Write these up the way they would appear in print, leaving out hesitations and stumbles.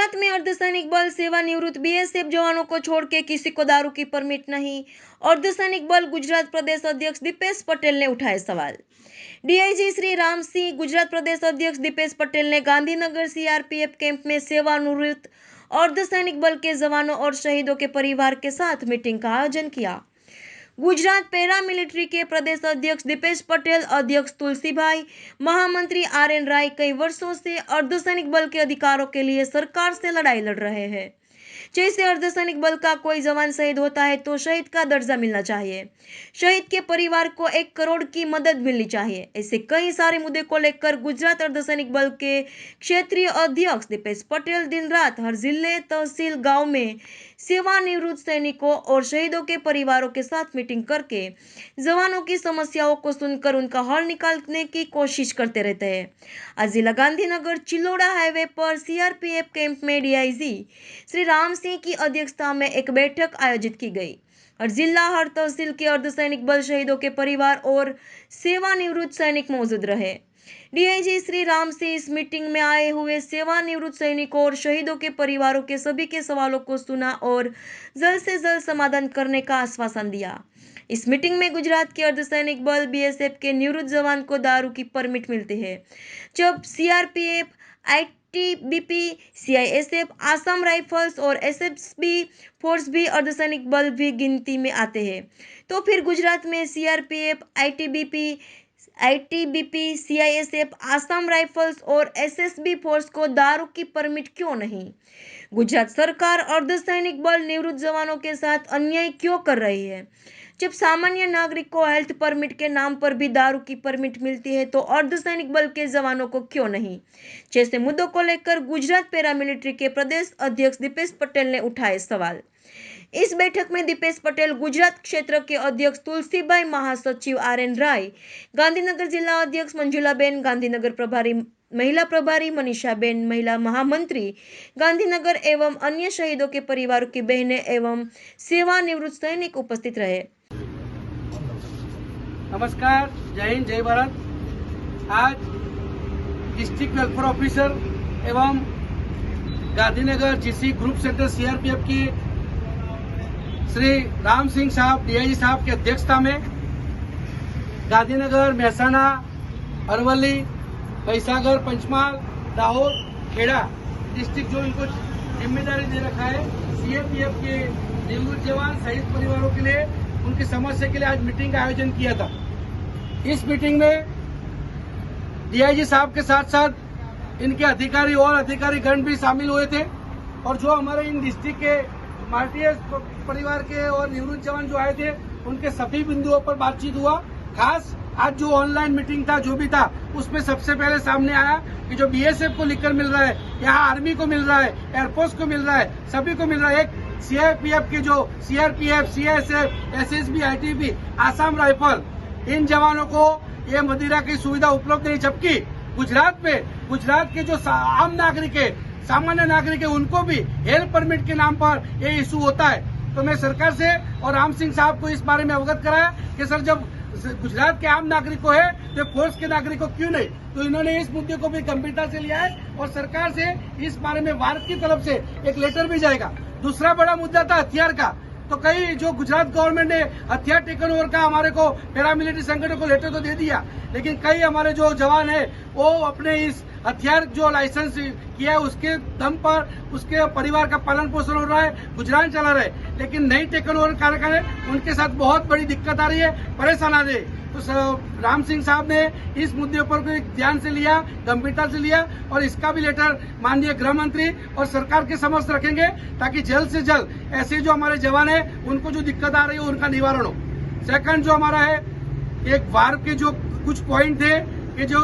गुजरात में अर्धसैनिक बल सेवानिवृत्त बीएसएफ जवानों को छोड़ के किसी को दारू की परमिट नहीं। अर्धसैनिक बल गुजरात प्रदेश अध्यक्ष दीपेश पटेल ने उठाए सवाल। डीआईजी श्री राम सिंह, गुजरात प्रदेश अध्यक्ष दीपेश पटेल ने गांधीनगर सीआरपीएफ कैंप में सेवानिवृत्त अर्धसैनिक बल के जवानों और शहीदों के परिवार के साथ मीटिंग का आयोजन किया। गुजरात पैरामिलिट्री के प्रदेश अध्यक्ष दीपेश पटेल, अध्यक्ष तुलसीभाई, महामंत्री आर.एन. राय कई वर्षों से अर्धसैनिक बल के अधिकारों के लिए सरकार से लड़ाई लड़ रहे हैं। जैसे अर्धसैनिक बल का कोई जवान शहीद होता है तो शहीद का दर्जा मिलना चाहिए, शहीद के परिवार को 1 करोड़ की मदद मिलनी चाहिए। ऐसे कई सारे मुद्दे को लेकर गुजरात अर्धसैनिक बल के क्षेत्रीय अध्यक्ष दीपेश पटेल दिन रात हर जिले, तहसील, गांव में सेवानिवृत्त सैनिकों और शहीदों के परिवारों के साथ मीटिंग करके जवानों की समस्याओं को सुनकर उनका हल निकालने की कोशिश करते रहते हैं। आज जिला गांधीनगर चिलोड़ा हाईवे पर सीआरपीएफ कैंप में डीआईजी श्री राम सिंह की अध्यक्षता में एक बैठक आयोजित की गई। हर जिला, हर तहसील के अर्धसैनिक बल शहीदों के परिवार और सेवानिवृत्त सैनिक मौजूद रहे। डीआईजी श्री राम सिंह इस मीटिंग में आए हुए सेवानिवृत्त सैनिकों और शहीदों के परिवारों के सभी के सवालों को सुना और जल्द से जल्द समाधान करने का आश्वासन दिया। इस मीटिंग में गुजरात के अर्धसैनिक बल बीएसएफ के निवृत्त जवान को दारू की परमिट मिलती है, जब CRPF, ITBP, CISF, Assam rifles और एसएसबी फोर्स भी अर्धसैनिक बल भी गिनती में आते हैं, तो फिर गुजरात में CRPF, ITBP, CISF, Assam rifles और एसएसबी फोर्स को दारू की परमिट क्यों नहीं? गुजरात सरकार अर्धसैनिक बल निवृत्त जवानों के साथ अन्याय क्यों कर रही है? जब सामान्य नागरिक को हेल्थ परमिट के नाम पर भी दारू की परमिट मिलती है तो अर्धसैनिक बल के जवानों को क्यों नहीं? जैसे मुद्दों को लेकर गुजरात पैरामिलिट्री के प्रदेश अध्यक्ष दीपेश पटेल ने उठाए सवाल। इस बैठक में दीपेश पटेल, गुजरात क्षेत्र के अध्यक्ष तुलसीभाई, महासचिव आर.एन. राय, गांधीनगर जिला अध्यक्ष मंजुलाबेन, गांधीनगर प्रभारी महिला प्रभारी मनीषाबेन, महिला महामंत्री गांधीनगर एवं अन्य शहीदों के परिवारों की बहनें एवं सेवानिवृत्त सैनिक उपस्थित रहे। नमस्कार, जय हिंद, जय भारत। आज डिस्ट्रिक्ट वेलफेयर ऑफिसर एवं Gandhinagar GC group centre CRPF की श्री राम सिंह साहब, डीआईजी साहब की अध्यक्षता में गांधीनगर, मेहसाणा, अरवली, भैसागर, पंचमहाल, दाहोद, खेड़ा डिस्ट्रिक्ट जो इनको जिम्मेदारी दे रखा है, सीआरपीएफ के निवृत्त जवान शहीद परिवारों के लिए उनकी समस्या के लिए आज मीटिंग का आयोजन किया था। इस मीटिंग में डीआईजी साहब के साथ साथ इनके अधिकारी और अधिकारीगण भी शामिल हुए थे और जो हमारे इन डिस्ट्रिक्ट के मार्टियस परिवार के और निवृत्त जवान जो आए थे उनके सभी बिंदुओं पर बातचीत हुआ। खास आज जो ऑनलाइन मीटिंग था, जो भी था, उसमें सबसे पहले सामने आया कि जो बीएसएफ को लिकर मिल रहा है, यहाँ आर्मी को मिल रहा है, एयरफोर्स को मिल रहा है, सभी को मिल रहा है। एक सीआरपीएफ के जो CRPF, CISF, SSB, ITB, Assam rifle, इन जवानों को ये मदिरा की सुविधा उपलब्ध नहीं, जबकि गुजरात के जो आम नागरिक है, सामान्य नागरिक है, उनको भी हेल्थ परमिट के नाम पर ये इशू होता है। तो मैं सरकार से और राम सिंह साहब को इस बारे में अवगत कराया कि सर, जब गुजरात के आम नागरिक को है तो फोर्स के नागरिक को क्यों नहीं? तो इन्होंने इस मुद्दे को भी गंभीरता से लिया है और सरकार से इस बारे में भारत की तरफ से एक लेटर भी जाएगा। दूसरा बड़ा मुद्दा था हथियार का। तो कई जो गुजरात गवर्नमेंट ने हथियार टेकन ओवर का हमारे को पैरामिलिट्री संगठन को लेटर तो दे दिया, लेकिन कई हमारे जो जवान है वो अपने इस हथियार जो लाइसेंस किया है उसके दम पर उसके परिवार का पालन पोषण हो रहा है, गुजरान चला रहे, लेकिन नहीं टेकन ओवर कार्यक्रम है, उनके साथ बहुत बड़ी दिक्कत आ रही है, परेशान आ रही है। तो राम सिंह साहब ने इस मुद्दे पर ध्यान से लिया, गंभीरता से लिया और इसका भी लेटर माननीय गृह मंत्री और सरकार के समक्ष रखेंगे ताकि जल्द से जल्द ऐसे जो हमारे जवान है उनको जो दिक्कत आ रही है उनका निवारण हो। सेकंड जो हमारा है, एक वार के जो कुछ पॉइंट थे कि जो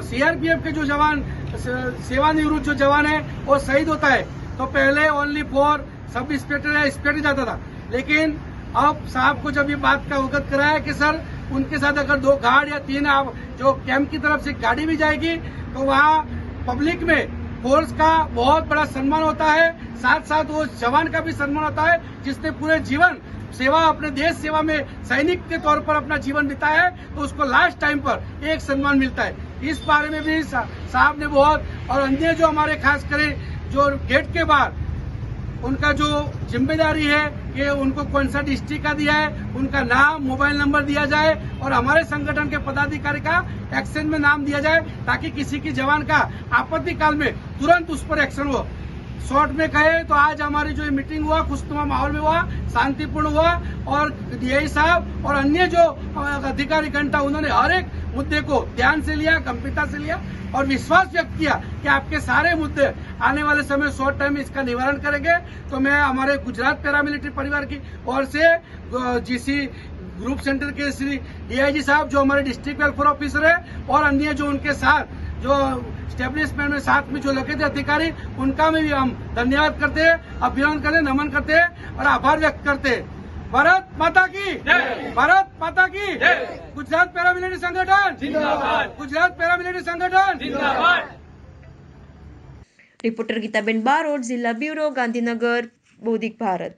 सीआरपीएफ के जो जवान सेवानिवृत्त जो जवान है वो शहीद होता है तो पहले ओनली फॉर सब इंस्पेक्टर या इंस्पेक्टर जाता था, लेकिन अब साहब को जब ये बात का अवगत कराया कि सर उनके साथ अगर 2 गार्ड या 3 जो कैंप की तरफ से गाड़ी भी जाएगी तो वहाँ पब्लिक में फोर्स का बहुत बड़ा सम्मान होता है, साथ साथ वो जवान का भी सम्मान होता है जिसने पूरे जीवन सेवा, अपने देश सेवा में सैनिक के तौर पर अपना जीवन बिताया है, तो उसको लास्ट टाइम पर एक सम्मान मिलता है। इस बारे में भी साहब ने बहुत, और अन्य जो हमारे खास करे जो गेट के बाहर उनका जो जिम्मेदारी है कि उनको कौन सा डिस्ट्रिक्ट का दिया है, उनका नाम, मोबाइल नंबर दिया जाए और हमारे संगठन के पदाधिकारी का एक्शन में नाम दिया जाए, ताकि किसी की जवान का आपत्ति काल में तुरंत उस पर एक्शन हो। शॉर्ट में कहे तो आज हमारी जो मीटिंग हुआ खुशनुमा माहौल में हुआ, शांतिपूर्ण हुआ और डीआई साहब और अन्य जो अधिकारी गण था उन्होंने हर एक मुद्दे को ध्यान से लिया, गंभीरता से लिया और विश्वास व्यक्त किया कि आपके सारे मुद्दे आने वाले समय शॉर्ट टाइम में इसका निवारण करेंगे। तो मैं हमारे गुजरात पैरामिलिट्री परिवार की ओर से जीसी ग्रुप सेंटर के श्री डीआईजी साहब जो हमारे डिस्ट्रिक्ट वेलफेयर ऑफिसर है और अन्य जो उनके साथ जो स्टेब्लिशमेंट में साथ में जो लगे थे अधिकारी, उनका में भी हम धन्यवाद करते हैं, अभिनंदन करते, नमन करते हैं और आभार व्यक्त करते हैं। भारत माता की जय, भारत माता की जय। गुजरात पैरामिलिट्री संगठन जिंदाबाद, गुजरात पैरामिलिट्री संगठन जिंदाबाद। रिपोर्टर गीताबेन बारोट, जिला ब्यूरो, गांधीनगर, बौद्धिक भारत।